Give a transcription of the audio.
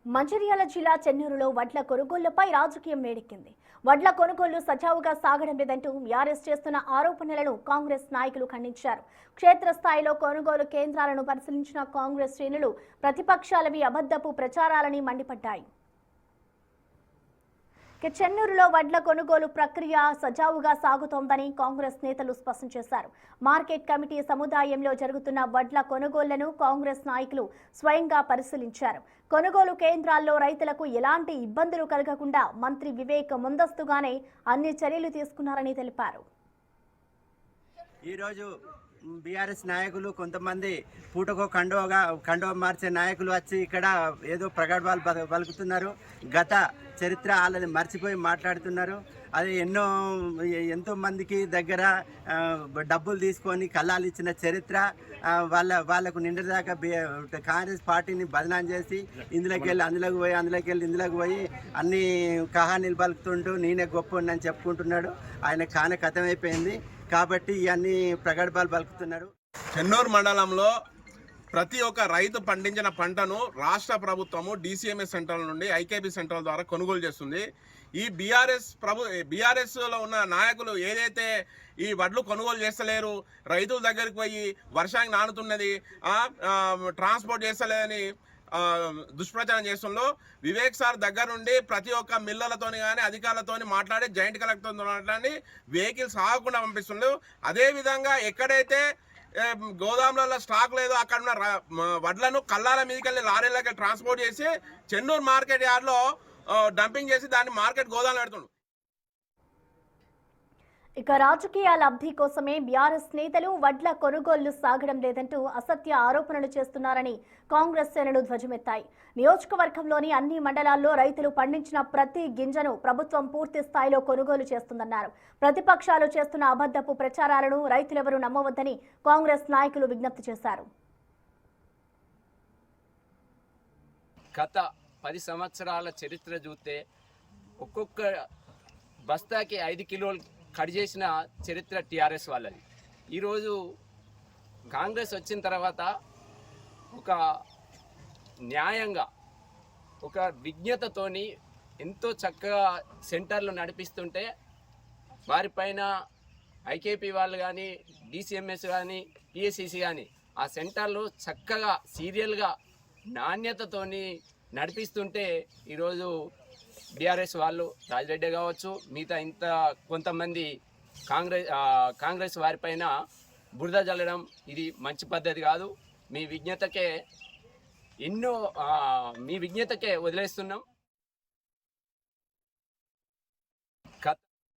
మంచిర్యాల జిల్లా చెన్నూరులో వడ్ల కొనుగోళ్లపై రాజకీయం వేడెక్కింది. వడ్ల కొనుగోళ్లు సజావుగా సాగడం లేదంటూ బీఆర్ఎస్ చేస్తున్న ఆరోపణలను కాంగ్రెస్ నాయకులు ఖండించారు. క్షేత్రస్థాయిలో కొనుగోలు కేంద్రాలను పరిశీలించిన కాంగ్రెస్ శ్రేణులు ప్రతిపక్షాలవి అబద్ధపు ప్రచారాలని మండిపడ్డాయి. చెన్నూరులో వడ్ల కొనుగోలు ప్రక్రియ సజావుగా సాగుతోందని కాంగ్రెస్ నేతలు స్పష్టం చేశారు. మార్కెట్ కమిటీ సముదాయంలో జరుగుతున్న వడ్ల కొనుగోళ్లను కాంగ్రెస్ నాయకులు స్వయంగా పరిశీలించారు. కొనుగోలు కేంద్రాల్లో రైతులకు ఎలాంటి ఇబ్బందులు కలగకుండా మంత్రి వివేక్ ముందస్తుగానే అన్ని చర్యలు తీసుకున్నారని తెలిపారు. ఈరోజు బీఆర్ఎస్ నాయకులు కొంతమంది పూటకో కండువ మార్చే నాయకులు వచ్చి ఇక్కడ ఏదో ప్రగల్భాలు పలుకుతున్నారు. గత చరిత్ర వాళ్ళని మర్చిపోయి మాట్లాడుతున్నారు. అది ఎంతో మందికి దగ్గర డబ్బులు తీసుకొని కళ్ళాలు ఇచ్చిన చరిత్ర వాళ్ళకు నిండదాకా కాంగ్రెస్ పార్టీని బదనాం చేసి ఇందులోకి వెళ్ళి ఇందులోకి పోయి అన్ని కహానీలు పలుకుతుంటూ నేనే గొప్ప అని చెప్పుకుంటున్నాడు. ఆయన కాన కథమైపోయింది కాబట్టి ఇవన్నీ ప్రగల్భాలు పలుకుతున్నాడు. చెన్నూరు మండలంలో ప్రతి ఒక్క రైతు పండించిన పంటను రాష్ట్ర ప్రభుత్వము DCMS సెంటర్ల నుండి IKB సెంటర్ల ద్వారా కొనుగోలు చేస్తుంది. ఈ బీఆర్ఎస్లో ఉన్న నాయకులు ఏదైతే ఈ వడ్లు కొనుగోలు చేస్తలేరు, రైతుల దగ్గరికి పోయి వర్షానికి నానుతున్నది, ట్రాన్స్పోర్ట్ చేస్తలేదని దుష్ప్రచారం చేస్తుందో వివేక్ సార్ దగ్గర నుండి ప్రతి ఒక్క మిల్లలతోని కానీ అధికారులతోని మాట్లాడి జాయింట్ కలెక్టర్తో మాట్లాడి వెహికల్స్ ఆగకుండా పంపిస్తుండ్రు. అదేవిధంగా ఎక్కడైతే గోదాములలో స్టాక్ లేదో అక్కడ ఉన్న వడ్లను కల్లాల మీదకెళ్ళి లారీలకి ట్రాన్స్పోర్ట్ చేసి చెన్నూరు మార్కెట్ యార్డ్లో డంపింగ్ చేసి దాన్ని మార్కెట్ గోదాములు పెడుతుండ్రు. ఇక రాజకీయ లబ్ధి కోసమే బీఆర్ఎస్ నేతలు వడ్ల కొనుగోళ్లు సాగడం లేదంటూ అసత్య ఆరోపణలు చేస్తున్నారని కాంగ్రెస్ శ్రేణులు ధ్వజమెత్తాయి. నియోజకవర్గంలోని అన్ని మండలాల్లో రైతులు పండించిన ప్రతి గింజను ప్రభుత్వం పూర్తి స్థాయిలో కొనుగోలు చేస్తుందన్నారు. ప్రతిపక్షాలు చేస్తున్న అబద్ధపు ప్రచారాలను రైతులెవరూ నమ్మవద్దని కాంగ్రెస్ నాయకులు విజ్ఞప్తి చేశారు. గత 10 సంవత్సరాల చరిత్ర చూస్తే ఒక్కొక్క బస్తాకి 5 కిలోలు కట్ చేసిన చరిత్ర TRS వాళ్ళది. ఈరోజు కాంగ్రెస్ వచ్చిన తర్వాత ఒక న్యాయంగా ఒక విజ్ఞతతోని ఎంతో చక్కగా సెంటర్లు నడిపిస్తుంటే వారిపైన IKP వాళ్ళు కానీ DCMS కానీ PSCC కానీ ఆ సెంటర్లు చక్కగా సీరియల్గా నాణ్యతతోని నడిపిస్తుంటే ఈరోజు బీఆర్ఎస్ వాళ్ళు రాజిరెడ్డి కావచ్చు మిగతా కొంతమంది కాంగ్రెస్ వారిపైన బురద జల్లడం ఇది మంచి పద్ధతి కాదు. మీ విజ్ఞతకే వదిలేస్తున్నాం.